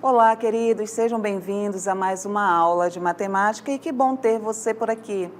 Olá, queridos, sejam bem-vindos a mais uma aula de matemática e que bom ter você por aqui.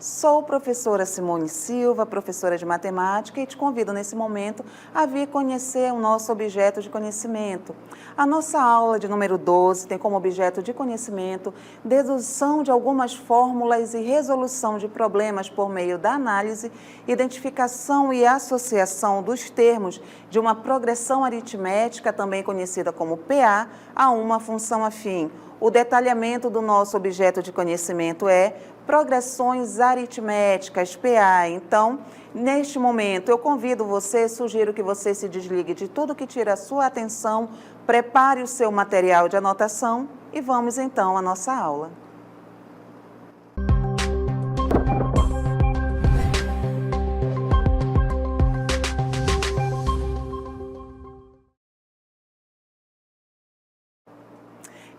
Sou professora Simone Silva, professora de matemática, e te convido nesse momento a vir conhecer o nosso objeto de conhecimento. A nossa aula de número 12 tem como objeto de conhecimento dedução de algumas fórmulas e resolução de problemas por meio da análise, identificação e associação dos termos de uma progressão aritmética, também conhecida como PA, a uma função afim. O detalhamento do nosso objeto de conhecimento é progressões aritméticas, PA. Então, neste momento, eu convido você, sugiro que você se desligue de tudo que tira a sua atenção, prepare o seu material de anotação e vamos então à nossa aula.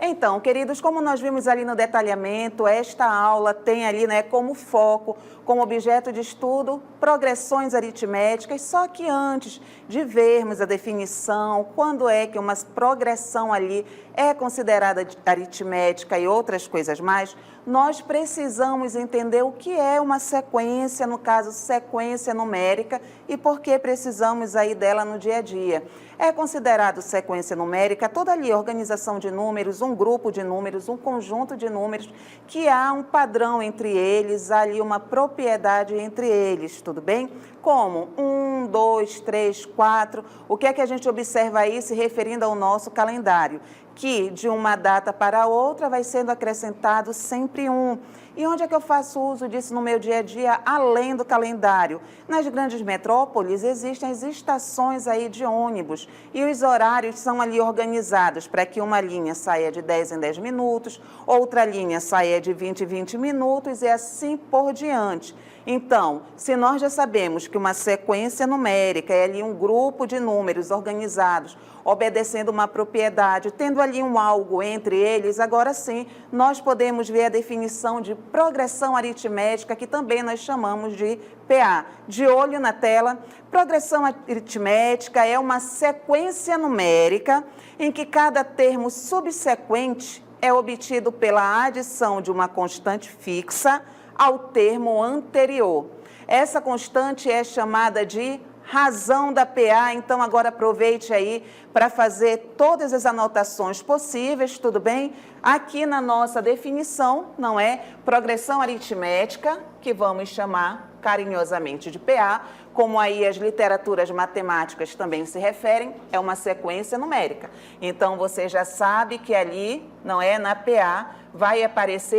Então, queridos, como nós vimos ali no detalhamento, esta aula tem ali, como foco, como objeto de estudo, progressões aritméticas, só que antes de vermos a definição, quando é que uma progressão ali é considerada aritmética e outras coisas mais, nós precisamos entender o que é uma sequência, no caso, sequência numérica, e por que precisamos aí dela no dia a dia. É considerado sequência numérica toda ali organização de números, um grupo de números, um conjunto de números, que há um padrão entre eles, há ali uma propriedade entre eles, tudo bem? Como 1, 2, 3, 4, o que é que a gente observa aí se referindo ao nosso calendário? Que de uma data para outra vai sendo acrescentado sempre um. E onde é que eu faço uso disso no meu dia a dia, além do calendário? Nas grandes metrópoles existem as estações aí de ônibus e os horários são ali organizados para que uma linha saia de 10 em 10 minutos, outra linha saia de 20 em 20 minutos e assim por diante. Então, se nós já sabemos que uma sequência numérica é ali um grupo de números organizados, obedecendo uma propriedade, tendo ali um algo entre eles, agora sim, nós podemos ver a definição de progressão aritmética, que também nós chamamos de PA. De olho na tela, progressão aritmética é uma sequência numérica em que cada termo subsequente é obtido pela adição de uma constante fixa ao termo anterior. Essa constante é chamada de razão da PA, então agora aproveite aí para fazer todas as anotações possíveis, tudo bem? Aqui na nossa definição, não é? Progressão aritmética, que vamos chamar carinhosamente de PA, como aí as literaturas matemáticas também se referem, é uma sequência numérica. Então, você já sabe que ali, não é, na PA,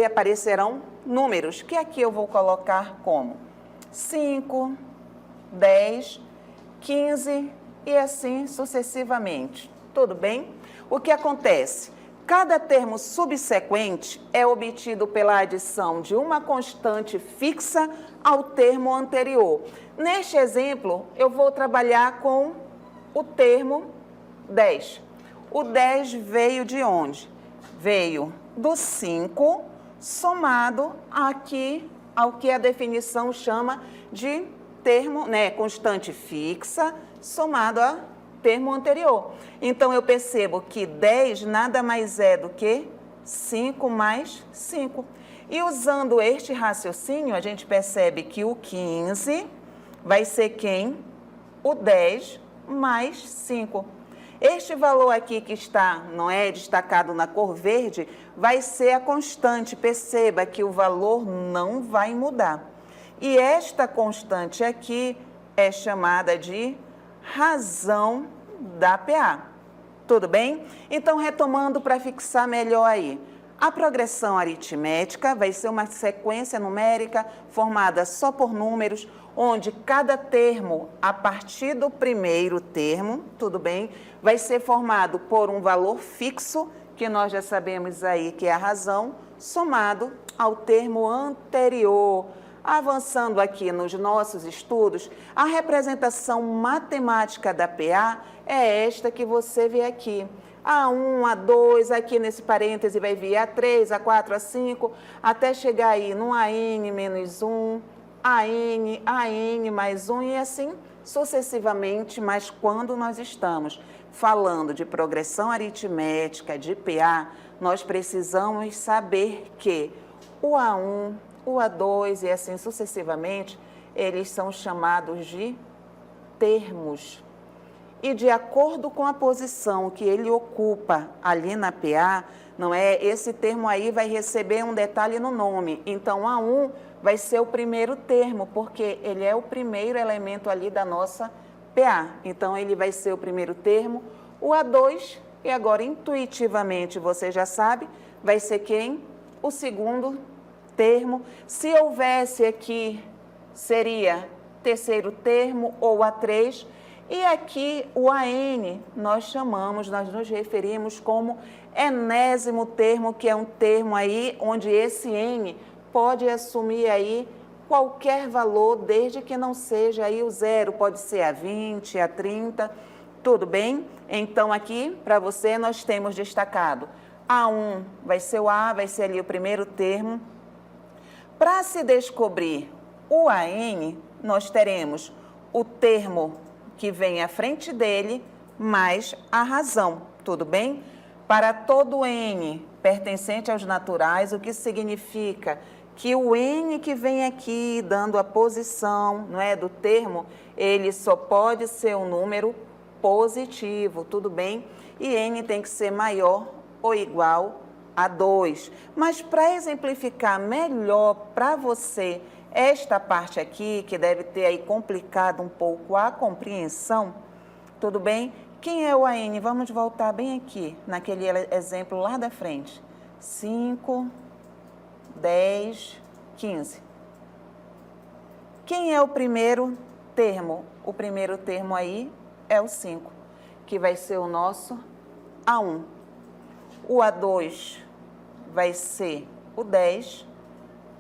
aparecerão números, que aqui eu vou colocar como 5, 10, 15 e assim sucessivamente. Tudo bem? O que acontece? Cada termo subsequente é obtido pela adição de uma constante fixa ao termo anterior. Neste exemplo, eu vou trabalhar com o termo 10. O 10 veio de onde? Veio do 5 somado aqui ao que a definição chama de termo, constante fixa, somado a termo anterior. Então, eu percebo que 10 nada mais é do que 5 mais 5. E usando este raciocínio, a gente percebe que o 15 vai ser quem? O 10 mais 5. Este valor aqui que está, destacado na cor verde, vai ser a constante. Perceba que o valor não vai mudar. E esta constante aqui é chamada de razão da PA. Tudo bem? Então, retomando para fixar melhor aí. A progressão aritmética vai ser uma sequência numérica formada só por números, onde cada termo, a partir do primeiro termo, tudo bem, vai ser formado por um valor fixo, que nós já sabemos aí que é a razão, somado ao termo anterior. Avançando aqui nos nossos estudos, a representação matemática da PA é esta que você vê aqui. A1, A2, aqui nesse parêntese vai vir A3, A4, A5, até chegar aí no AN menos 1, AN mais 1 e assim sucessivamente, mas quando nós estamos falando de progressão aritmética, de PA, nós precisamos saber que o A1, o A2 e assim sucessivamente, eles são chamados de termos. E de acordo com a posição que ele ocupa ali na PA, não é? Esse termo aí vai receber um detalhe no nome. Então, A1 vai ser o primeiro termo, porque ele é o primeiro elemento ali da nossa PA. Então, ele vai ser o primeiro termo. O A2, e agora intuitivamente você já sabe, vai ser quem? O segundo termo. Se houvesse aqui, seria terceiro termo ou A3. E aqui o AN nós nos referimos como enésimo termo, que é um termo aí onde esse N pode assumir aí qualquer valor, desde que não seja aí o zero, pode ser a 20, a 30, tudo bem? Então aqui para você nós temos destacado A1 vai ser o A, vai ser ali o primeiro termo. Para se descobrir o AN, nós teremos o termo que vem à frente dele, mais a razão, tudo bem? Para todo N pertencente aos naturais, o que significa que o N que vem aqui dando a posição, não é, do termo, ele só pode ser um número positivo, tudo bem? E N tem que ser maior ou igual a 2. Mas para exemplificar melhor para você esta parte aqui, que deve ter aí complicado um pouco a compreensão, tudo bem? Quem é o AN? Vamos voltar bem aqui, naquele exemplo lá da frente. 5, 10, 15. Quem é o primeiro termo? O primeiro termo aí é o 5, que vai ser o nosso A1. O A2 vai ser o 10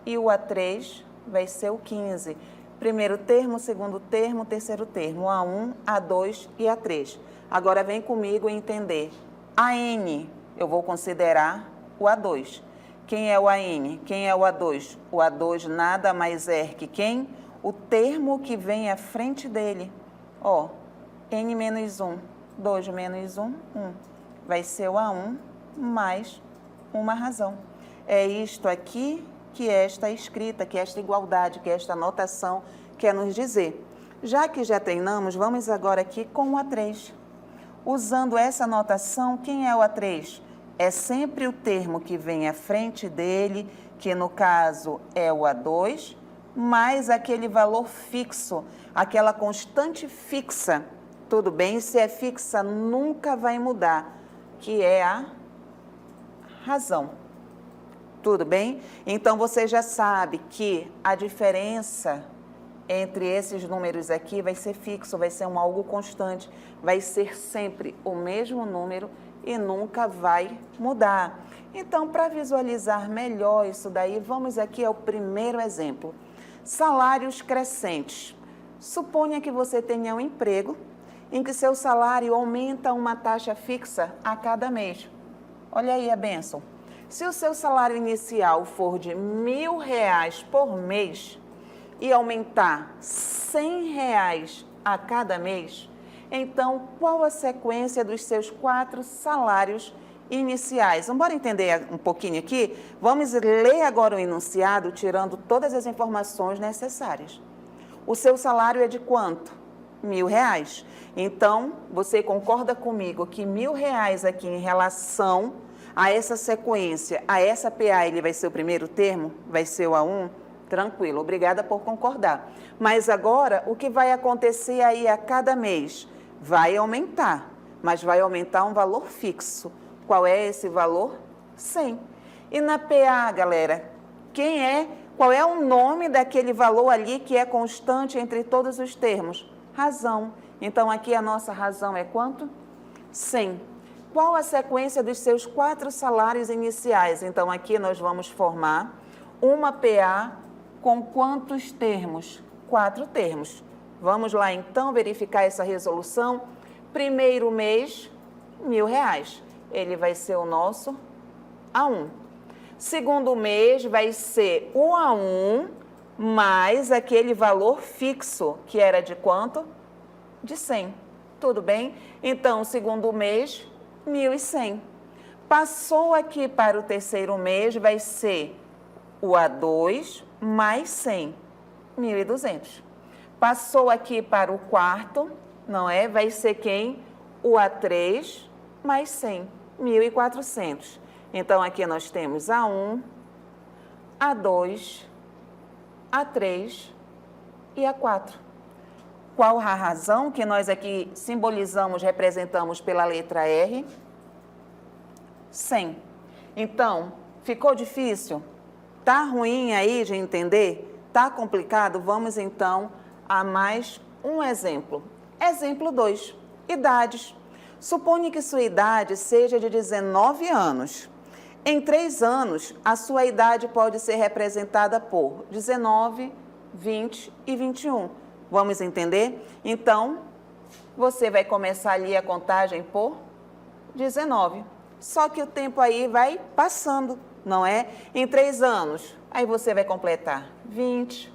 e o A3 vai ser o 15. Primeiro termo, segundo termo, terceiro termo, A1, A2 e A3. Agora vem comigo entender. AN, eu vou considerar o A2. Quem é o AN? Quem é o A2? O A2 nada mais é que quem? O termo que vem à frente dele. Ó, N menos 1, 2 menos 1, 1. Vai ser o A1 mais uma razão. É isto aqui que esta escrita, que esta igualdade, que esta anotação quer nos dizer. Já que já treinamos, vamos agora aqui com o A3. Usando essa anotação, quem é o A3? É sempre o termo que vem à frente dele, que no caso é o A2, mais aquele valor fixo, aquela constante fixa. Tudo bem? Se é fixa, nunca vai mudar, que é a razão. Tudo bem? Então, você já sabe que a diferença entre esses números aqui vai ser fixo, vai ser algo constante, vai ser sempre o mesmo número e nunca vai mudar. Então, para visualizar melhor isso daí, vamos aqui ao primeiro exemplo. Salários crescentes. Suponha que você tenha um emprego em que seu salário aumenta uma taxa fixa a cada mês. Olha aí a bênção. Se o seu salário inicial for de R$1.000 por mês e aumentar R$100 a cada mês, então qual a sequência dos seus 4 salários iniciais? Vamos entender um pouquinho aqui? Vamos ler agora o enunciado, tirando todas as informações necessárias. O seu salário é de quanto? R$1.000. Então, você concorda comigo que R$1.000 aqui em relação a essa sequência, a essa PA, ele vai ser o primeiro termo? Vai ser o A1? Tranquilo, obrigada por concordar. Mas agora, o que vai acontecer aí a cada mês? Vai aumentar, mas vai aumentar um valor fixo. Qual é esse valor? 100. E na PA, galera, qual é o nome daquele valor ali que é constante entre todos os termos? Razão. Então, aqui a nossa razão é quanto? 100. Qual a sequência dos seus 4 salários iniciais? Então, aqui nós vamos formar uma PA com quantos termos? 4 termos. Vamos lá, então, verificar essa resolução. Primeiro mês, R$1.000. Ele vai ser o nosso A1. Segundo mês, vai ser o A1 mais aquele valor fixo, que era de quanto? De 100. tudo bem? Então, o segundo mês, 1.100. Passou aqui para o terceiro mês, vai ser o A2 mais 100, 1.200. Passou aqui para o quarto, não é? Vai ser quem? O A3 mais 100, 1.400. Então, aqui nós temos A1, A2, A3 e A4. Qual a razão que nós aqui simbolizamos, representamos pela letra R? 100. Então, ficou difícil? Tá ruim aí de entender? Tá complicado? Vamos então a mais um exemplo. Exemplo 2. Idades. Suponha que sua idade seja de 19 anos. Em 3 anos, a sua idade pode ser representada por 19, 20 e 21. Vamos entender? Então, você vai começar ali a contagem por 19. Só que o tempo aí vai passando, não é? Em 3 anos, aí você vai completar 20,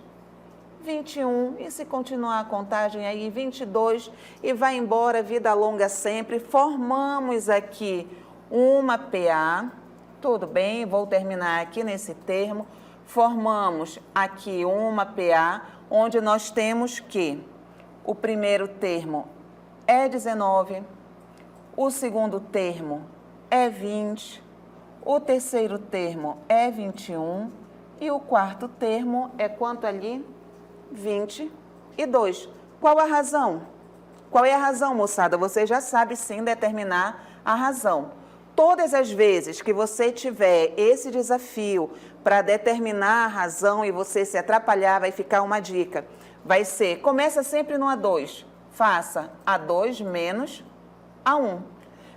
21, e se continuar a contagem aí, 22, e vai embora, vida longa sempre. Formamos aqui uma PA, tudo bem? Vou terminar aqui nesse termo. Formamos aqui uma PA, onde nós temos que o primeiro termo é 19, o segundo termo é 20, o terceiro termo é 21 e o quarto termo é quanto ali? 22. Qual a razão? Qual é a razão, moçada? Você já sabe sim determinar a razão. Todas as vezes que você tiver esse desafio para determinar a razão e você se atrapalhar, vai ficar uma dica. Vai ser, começa sempre no A2. Faça A2 menos A1.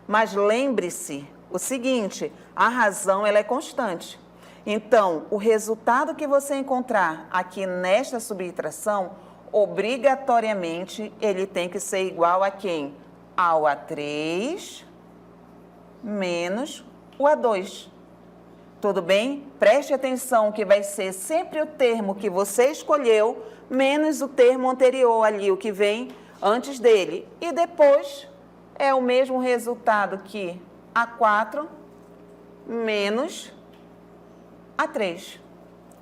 Mas lembre-se o seguinte, a razão ela é constante. Então, o resultado que você encontrar aqui nesta subtração, obrigatoriamente, ele tem que ser igual a quem? Ao A3 menos o A2. Tudo bem? Preste atenção que vai ser sempre o termo que você escolheu, menos o termo anterior ali, o que vem antes dele. E depois é o mesmo resultado que A4 menos A3.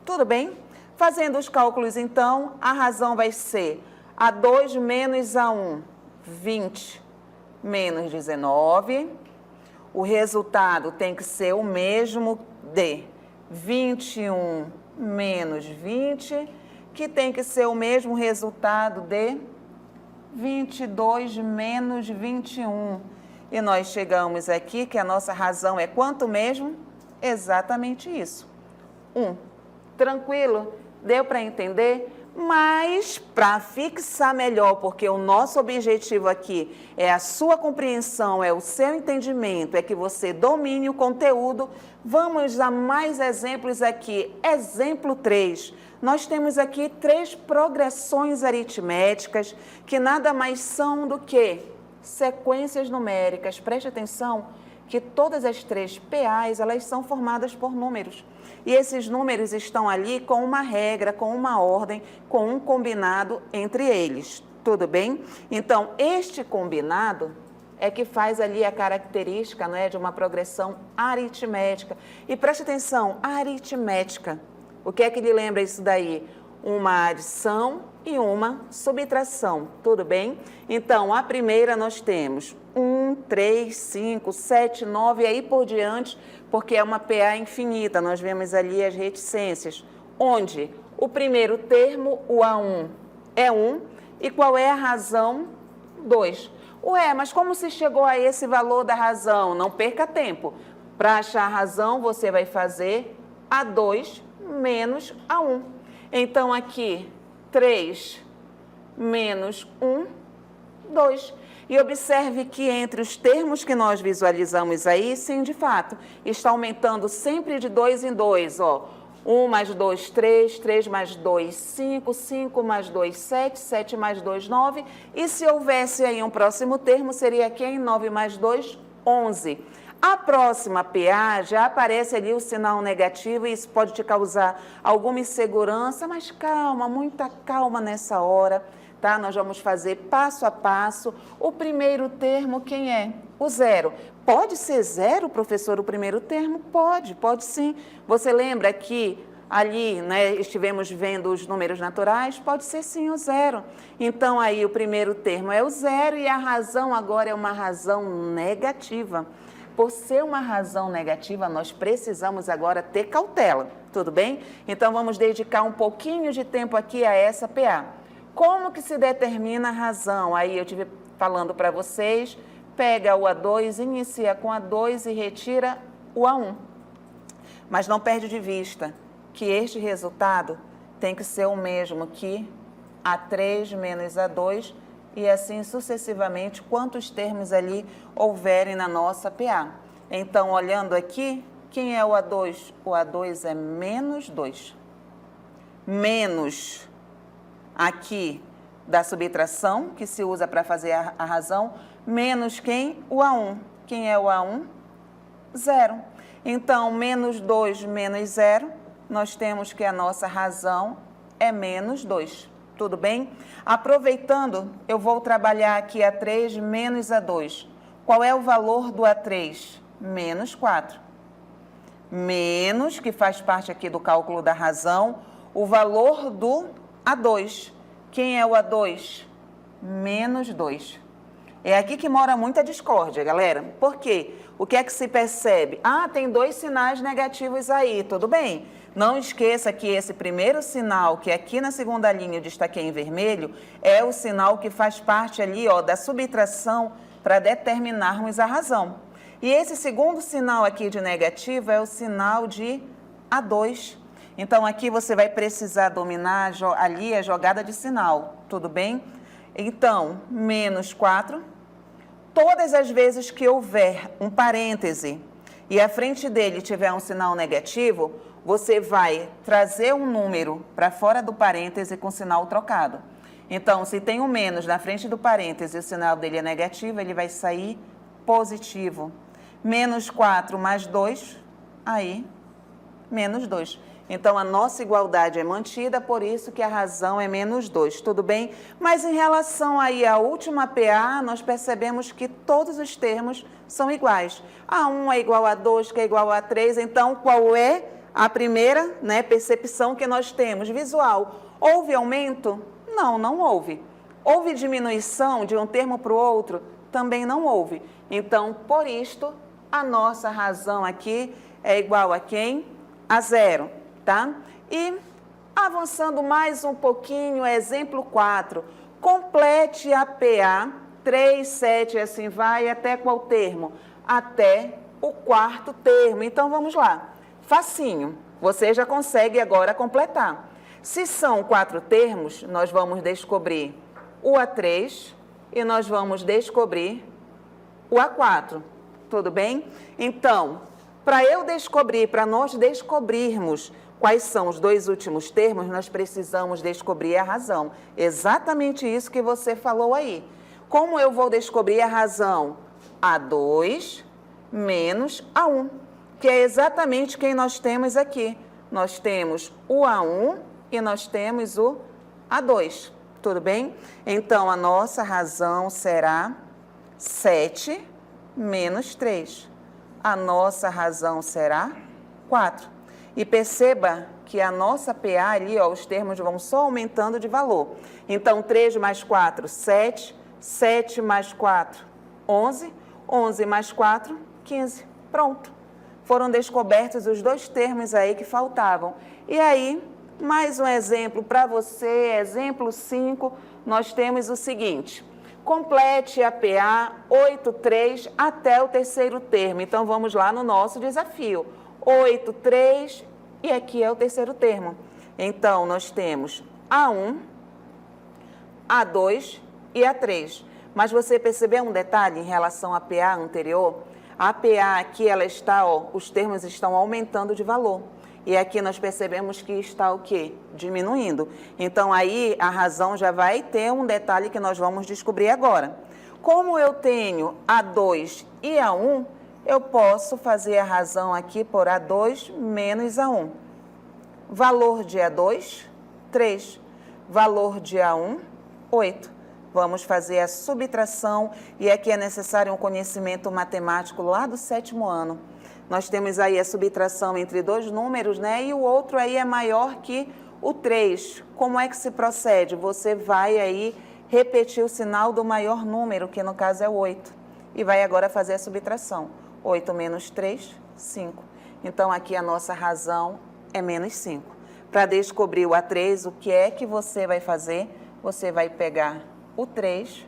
Tudo bem? Fazendo os cálculos, então, a razão vai ser A2 menos A1, 20 menos 19. O resultado tem que ser o mesmo de 21 menos 20, que tem que ser o mesmo resultado de 22 menos 21. E nós chegamos aqui que a nossa razão é quanto mesmo? Exatamente isso. 1. Tranquilo? Deu para entender? Mas, para fixar melhor, porque o nosso objetivo aqui é a sua compreensão, é o seu entendimento, é que você domine o conteúdo, vamos a mais exemplos aqui. Exemplo 3. Nós temos aqui 3 progressões aritméticas, que nada mais são do que sequências numéricas. Preste atenção que todas as 3 PAs, elas são formadas por números. E esses números estão ali com uma regra, com uma ordem, com um combinado entre eles. Tudo bem? Então, este combinado é que faz ali a característica, não é, de uma progressão aritmética. E preste atenção, aritmética. O que é que lhe lembra isso daí? Uma adição e uma subtração. Tudo bem? Então, a primeira nós temos 1, 3, 5, 7, 9 e aí por diante, porque é uma PA infinita. Nós vemos ali as reticências, onde o primeiro termo, o A1, é 1. E qual é a razão? 2. Ué, mas como se chegou a esse valor da razão? Não perca tempo. Para achar a razão, você vai fazer A2 menos A1. Então, aqui, 3 menos 1, 2. E observe que entre os termos que nós visualizamos aí, sim, de fato, está aumentando sempre de 2 em 2, ó. 1 mais 2, 3, 3 mais 2, 5, 5 mais 2, 7, 7 mais 2, 9. E se houvesse aí um próximo termo, seria quem? 9 mais 2, 11. A próxima PA já aparece ali o sinal negativo e isso pode te causar alguma insegurança, mas calma, muita calma nessa hora. tá? Nós vamos fazer passo a passo. O primeiro termo, quem é? O zero. Pode ser zero, professor, o primeiro termo? Pode sim. Você lembra que ali, né, estivemos vendo os números naturais? Pode ser sim o zero. Então, aí o primeiro termo é o zero e a razão agora é uma razão negativa. Por ser uma razão negativa, nós precisamos agora ter cautela, tudo bem? Então, vamos dedicar um pouquinho de tempo aqui a essa PA. Como que se determina a razão? Aí eu estive falando para vocês, pega o A2, inicia com A2 e retira o A1. Mas não perde de vista que este resultado tem que ser o mesmo que A3 menos A2 e assim sucessivamente, quantos termos ali houverem na nossa PA. Então, olhando aqui, quem é o A2? O A2 é menos 2. Menos aqui da subtração, que se usa para fazer a razão, menos quem? O A1. Quem é o A1? 0. Então, menos 2 menos 0, nós temos que a nossa razão é menos 2. Tudo bem? Aproveitando, eu vou trabalhar aqui A3 menos A2. Qual é o valor do A3? Menos 4. Menos, que faz parte aqui do cálculo da razão, o valor do A2. Quem é o A2? Menos 2. É aqui que mora muita discórdia, galera. Por quê? O que é que se percebe? Ah, tem 2 sinais negativos aí, tudo bem. Não esqueça que esse primeiro sinal, que aqui na segunda linha eu destaquei em vermelho, é o sinal que faz parte ali, ó, da subtração para determinarmos a razão. E esse segundo sinal aqui de negativo é o sinal de A2. Então, aqui você vai precisar dominar ali a jogada de sinal, tudo bem? Então, menos 4. Todas as vezes que houver um parêntese e à frente dele tiver um sinal negativo, você vai trazer um número para fora do parêntese com sinal trocado. Então, se tem um menos na frente do parêntese e o sinal dele é negativo, ele vai sair positivo. Menos 4 mais 2, aí, menos 2. Então, a nossa igualdade é mantida, por isso que a razão é menos 2, tudo bem? Mas em relação aí à última PA, nós percebemos que todos os termos são iguais. A1 é igual a 2, que é igual a 3, então qual é a primeira, né, percepção que nós temos? Visual. Houve aumento? Não, não houve. Houve diminuição de um termo para o outro? Também não houve. Então, por isto, a nossa razão aqui é igual a quem? A 0. Tá? E avançando mais um pouquinho, exemplo 4. Complete a PA 3, 7, assim vai, até qual termo? Até o quarto termo. Então, vamos lá. Facinho. Você já consegue agora completar. Se são 4 termos, nós vamos descobrir o A3 e nós vamos descobrir o A4. Tudo bem? Então, para nós descobrirmos quais são os 2 últimos termos, nós precisamos descobrir a razão. Exatamente isso que você falou aí. Como eu vou descobrir a razão? A2 menos A1, que é exatamente quem nós temos aqui. Nós temos o A1 e nós temos o A2. Tudo bem? Então, a nossa razão será 7 menos 3. A nossa razão será 4. E perceba que a nossa PA ali, ó, os termos vão só aumentando de valor. Então, 3 mais 4, 7. 7 mais 4, 11. 11 mais 4, 15. Pronto. Foram descobertos os 2 termos aí que faltavam. E aí, mais um exemplo para você, exemplo 5, nós temos o seguinte. Complete a PA 8, 3 até o terceiro termo. Então, vamos lá no nosso desafio. 8, 3 e aqui é o terceiro termo. Então, nós temos A1, A2 e A3. Mas você percebeu um detalhe em relação à PA anterior? A PA aqui, ela está, ó, os termos estão aumentando de valor. E aqui nós percebemos que está o quê? Diminuindo. Então, aí a razão já vai ter um detalhe que nós vamos descobrir agora. Como eu tenho A2 e A1, eu posso fazer a razão aqui por A2 menos A1. Valor de A2, 3. Valor de A1, 8. Vamos fazer a subtração e aqui é necessário um conhecimento matemático lá do 7º ano. Nós temos aí a subtração entre dois números, né? E o outro aí é maior que o 3. Como é que se procede? Você vai aí repetir o sinal do maior número, que no caso é o 8. E vai agora fazer a subtração. 8 menos 3, 5. Então, aqui a nossa razão é menos 5. Para descobrir o A3, o que é que você vai fazer? Você vai pegar o 3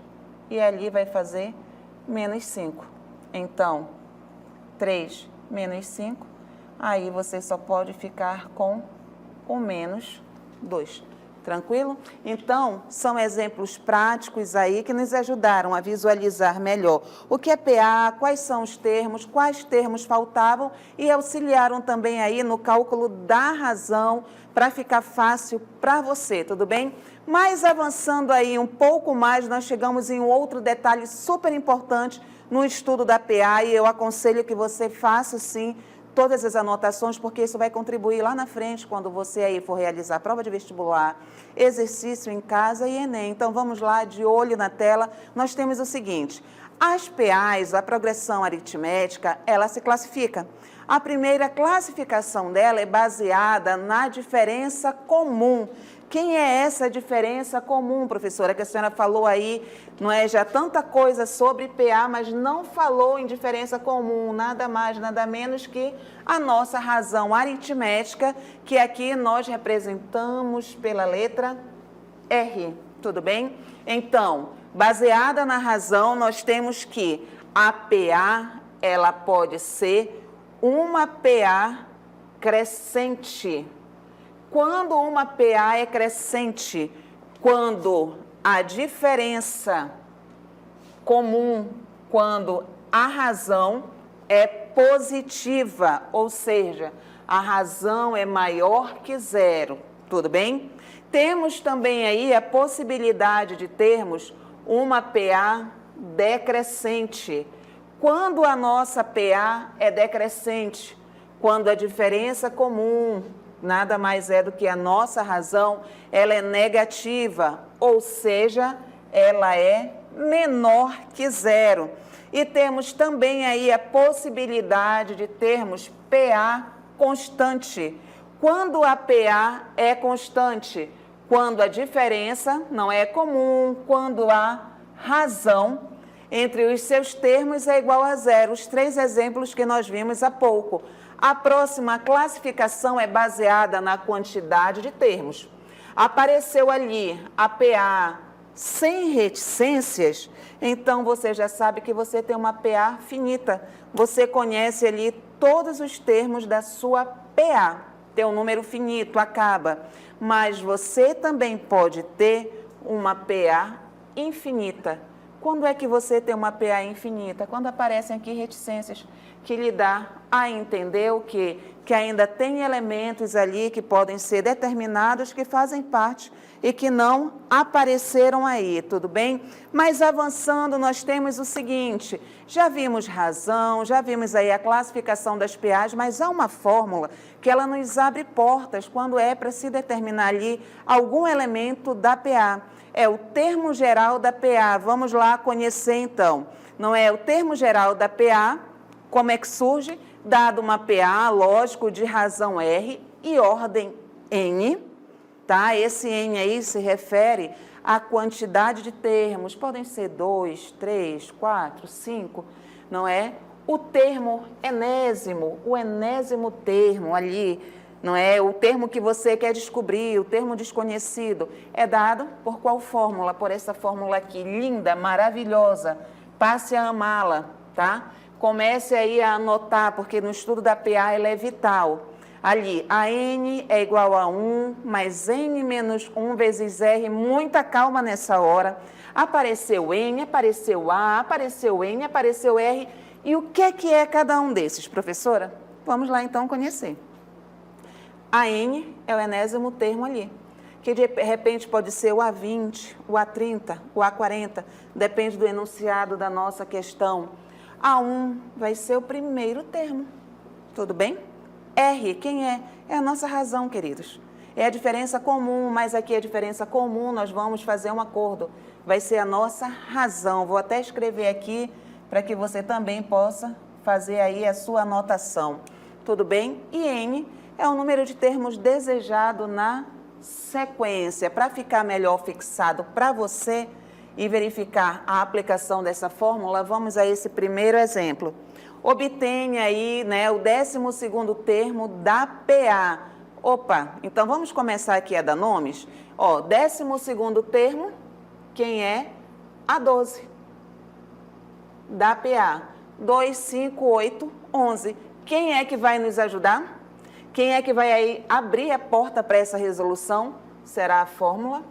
e ali vai fazer menos 5. Então, 3 menos 5, aí você só pode ficar com o menos 2. Tranquilo? Então, são exemplos práticos aí que nos ajudaram a visualizar melhor o que é PA, quais são os termos, quais termos faltavam e auxiliaram também aí no cálculo da razão para ficar fácil para você, tudo bem? Mas avançando aí um pouco mais, nós chegamos em um outro detalhe super importante no estudo da PA e eu aconselho que você faça sim todas as anotações, porque isso vai contribuir lá na frente, quando você aí for realizar a prova de vestibular, exercício em casa e Enem. Então, vamos lá, de olho na tela, nós temos o seguinte: as PAs, a progressão aritmética, ela se classifica. A primeira classificação dela é baseada na diferença comum. Quem é essa diferença comum, professora? Que a senhora falou aí, não é já tanta coisa sobre PA, mas não falou em diferença comum, nada mais, nada menos que a nossa razão aritmética, que aqui nós representamos pela letra R, tudo bem? Então, baseada na razão, nós temos que a PA, ela pode ser uma PA crescente. Quando uma PA é crescente? Quando a diferença comum, quando a razão é positiva, ou seja, a razão é maior que 0, tudo bem? Temos também aí a possibilidade de termos uma PA decrescente. Quando a nossa PA é decrescente? Quando a diferença comum nada mais é do que a nossa razão, ela é negativa, ou seja, ela é menor que 0. E temos também aí a possibilidade de termos PA constante. Quando a PA é constante? Quando a diferença não é comum, quando a razão entre os seus termos é igual a 0. Os 3 exemplos que nós vimos há pouco. A próxima classificação é baseada na quantidade de termos. Apareceu ali a PA sem reticências, então você já sabe que você tem uma PA finita. Você conhece ali todos os termos da sua PA. Tem um número finito, acaba. Mas você também pode ter uma PA infinita. Quando é que você tem uma PA infinita? Quando aparecem aqui reticências, que lhe dá a entender o quê? Que ainda tem elementos ali que podem ser determinados, que fazem parte e que não apareceram aí, tudo bem? Mas avançando, nós temos o seguinte: já vimos razão, já vimos aí a classificação das PAs, mas há uma fórmula que ela nos abre portas quando é para se determinar ali algum elemento da PA. É o termo geral da PA. Vamos lá conhecer então. Não é o termo geral da PA, como é que surge? Dado uma PA, lógico, de razão R e ordem N, tá? Esse N aí se refere à quantidade de termos, podem ser 2, 3, 4, 5, não é? O termo enésimo, o enésimo termo ali, não é? O termo que você quer descobrir, o termo desconhecido, é dado por qual fórmula? Por essa fórmula aqui, linda, maravilhosa. Passe a amá-la, tá? Comece aí a anotar, porque no estudo da PA ela é vital. Ali, a N é igual a 1, mais N menos 1 vezes R, muita calma nessa hora. Apareceu N, apareceu A, apareceu N, apareceu R. E o que é cada um desses, professora? Vamos lá então conhecer. A N é o enésimo termo ali, que de repente pode ser o A20, o A30, o A40, depende do enunciado da nossa questão. A1 vai ser o primeiro termo, tudo bem? R, quem é? É a nossa razão, queridos. É a diferença comum, mas aqui a diferença comum nós vamos fazer um acordo. Vai ser a nossa razão. Vou até escrever aqui para que você também possa fazer aí a sua anotação. Tudo bem? E N é o número de termos desejado na sequência. Para ficar melhor fixado para você e verificar a aplicação dessa fórmula, vamos a esse primeiro exemplo. Obtenha aí, né, o 12º termo da PA. Opa, então vamos começar aqui a dar nomes. Ó, 12º termo, quem é? A 12. Da PA. 2, 5, 8, 11. Quem é que vai nos ajudar? Quem é que vai aí abrir a porta para essa resolução? Será a fórmula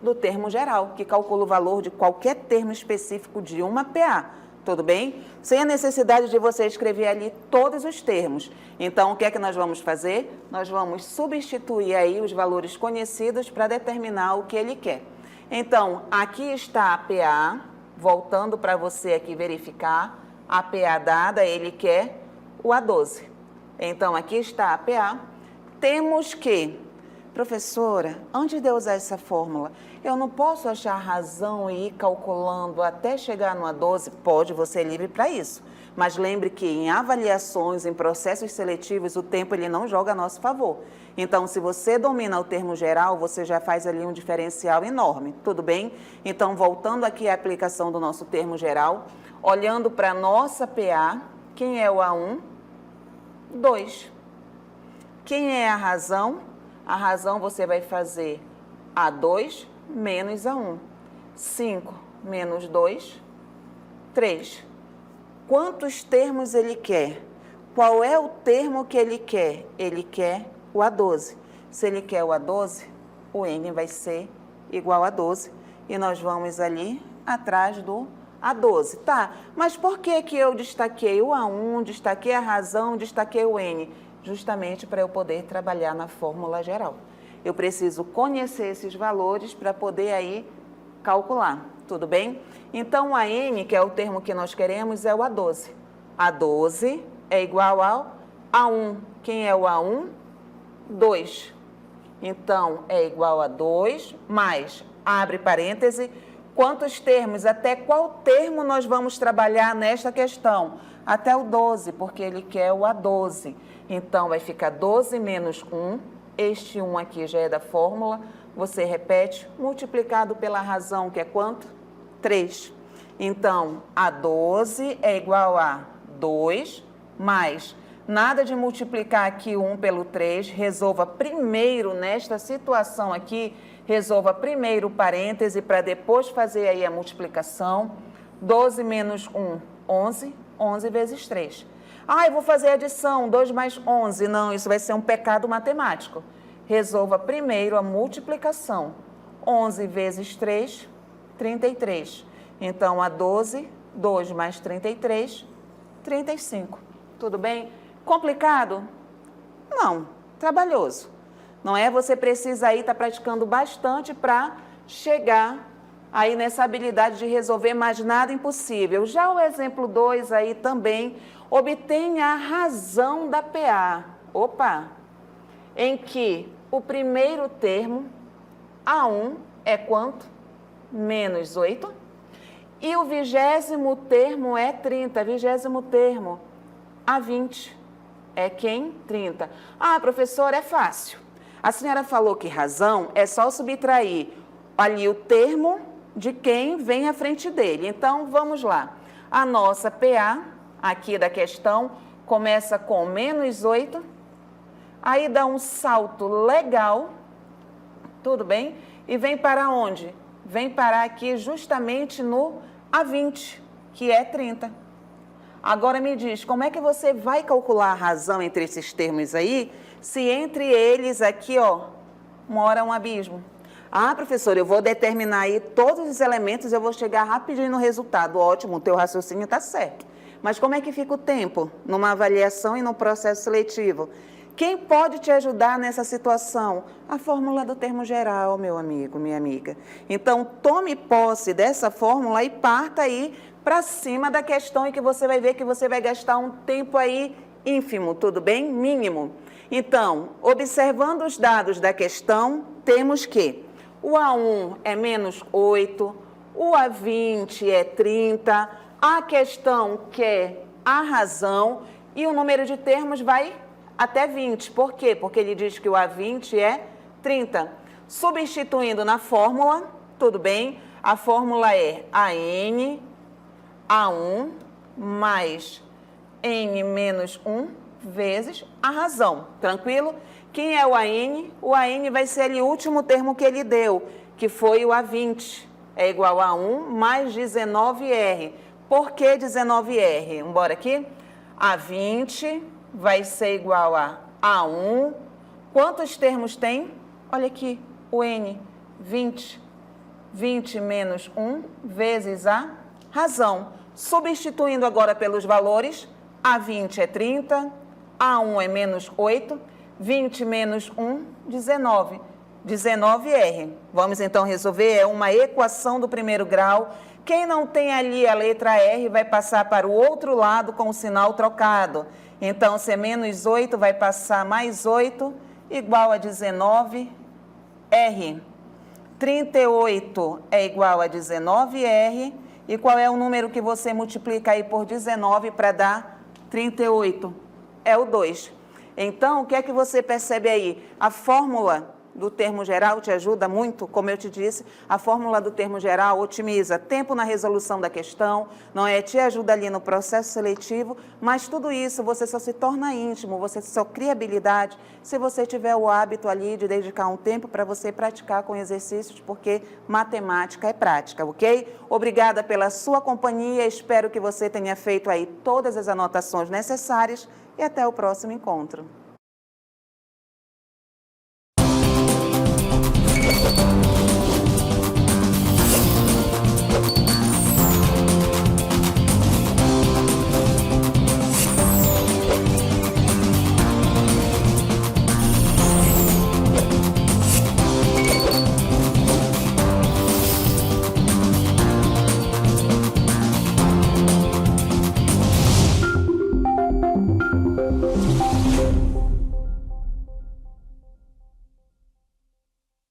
do termo geral, que calcula o valor de qualquer termo específico de uma PA. Tudo bem? Sem a necessidade de você escrever ali todos os termos. Então, o que é que nós vamos fazer? Nós vamos substituir aí os valores conhecidos para determinar o que ele quer. Então, aqui está a PA, voltando para você aqui verificar, a PA dada, ele quer o A12. Então, aqui está a PA. Temos que, professora, antes de eu usar essa fórmula, eu não posso achar razão e ir calculando até chegar no A12? Pode, você é livre para isso. Mas lembre que em avaliações, em processos seletivos, o tempo ele não joga a nosso favor. Então, se você domina o termo geral, você já faz ali um diferencial enorme, tudo bem? Então, voltando aqui à aplicação do nosso termo geral, olhando para a nossa PA, quem é o A1? 2. Quem é a razão? A razão você vai fazer A2 menos A1. 5 menos 2, 3. Quantos termos ele quer? Qual é o termo que ele quer? Ele quer o A12. Se ele quer o A12, o N vai ser igual a 12. E nós vamos ali atrás do A12. Tá, mas por que que eu destaquei o A1, destaquei a razão, destaquei o N? Justamente para eu poder trabalhar na fórmula geral. Eu preciso conhecer esses valores para poder aí calcular, tudo bem? Então, a N, que é o termo que nós queremos, é o A12. A12 é igual ao A1. Quem é o A1? 2. Então, é igual a 2 mais, abre parêntese, quantos termos? Até qual termo nós vamos trabalhar nesta questão? Até o 12, porque ele quer o A12. Então, vai ficar 12 menos 1. Este 1 aqui já é da fórmula. Você repete, multiplicado pela razão, que é quanto? 3. Então, A12 é igual a 2 mais, nada de multiplicar aqui 1 pelo 3, resolva primeiro, nesta situação aqui, resolva primeiro o parêntese para depois fazer aí a multiplicação. 12 menos 1, 11, 11 vezes 3. Ah, eu vou fazer a adição, 2 mais 11. Não, isso vai ser um pecado matemático. Resolva primeiro a multiplicação. 11 vezes 3, 33. Então, a 12, 2 mais 33, 35. Tudo bem? Complicado? Não, trabalhoso. Não é? Você precisa aí estar praticando bastante para chegar aí nessa habilidade de resolver mais nada impossível. Já o exemplo 2 aí também, obtenha a razão da PA. Opa! Em que o primeiro termo, A1, é quanto? Menos 8. E o 20º termo é 30. 20º termo, A20. É quem? 30. Ah, professora, é fácil. A senhora falou que razão é só subtrair ali o termo de quem vem à frente dele. Então, vamos lá. A nossa PA, aqui da questão, começa com menos 8, aí dá um salto legal, tudo bem? E vem para onde? Vem parar aqui justamente no A20, que é 30. Agora me diz, como é que você vai calcular a razão entre esses termos aí, se entre eles aqui, ó, mora um abismo? Ah, professor, eu vou determinar aí todos os elementos, eu vou chegar rapidinho no resultado. Ótimo, o teu raciocínio está certo. Mas como é que fica o tempo numa avaliação e no processo seletivo? Quem pode te ajudar nessa situação? A fórmula do termo geral, meu amigo, minha amiga. Então, tome posse dessa fórmula e parta aí para cima da questão, em que você vai ver que você vai gastar um tempo aí ínfimo, tudo bem? Mínimo. Então, observando os dados da questão, temos que o A1 é menos 8, o A20 é 30, a questão quer a razão e o número de termos vai até 20. Por quê? Porque ele diz que o A20 é 30. Substituindo na fórmula, tudo bem? A fórmula é AN, A1 mais N menos 1 vezes a razão. Tranquilo? Quem é o AN? O AN vai ser ali o último termo que ele deu, que foi o A20. É igual a 1 mais 19R. Por que 19R? Vamos embora aqui? A20 vai ser igual a A1. Quantos termos tem? Olha aqui, o N, 20. 20 menos 1 vezes a razão. Substituindo agora pelos valores, A20 é 30, A1 é menos 8, 20 menos 1, 19. 19R. Vamos então resolver, é uma equação do primeiro grau. Quem não tem ali a letra R vai passar para o outro lado com o sinal trocado. Então, se é menos 8, vai passar mais 8, igual a 19R. 38 é igual a 19R. E qual é o número que você multiplica aí por 19 para dar 38? É o 2. Então, o que é que você percebe aí? A fórmula do termo geral te ajuda muito, como eu te disse, a fórmula do termo geral otimiza tempo na resolução da questão, não é? Te ajuda ali no processo seletivo, mas tudo isso você só se torna íntimo, você só cria habilidade se você tiver o hábito ali de dedicar um tempo para você praticar com exercícios, porque matemática é prática, ok? Obrigada pela sua companhia, espero que você tenha feito aí todas as anotações necessárias e até o próximo encontro.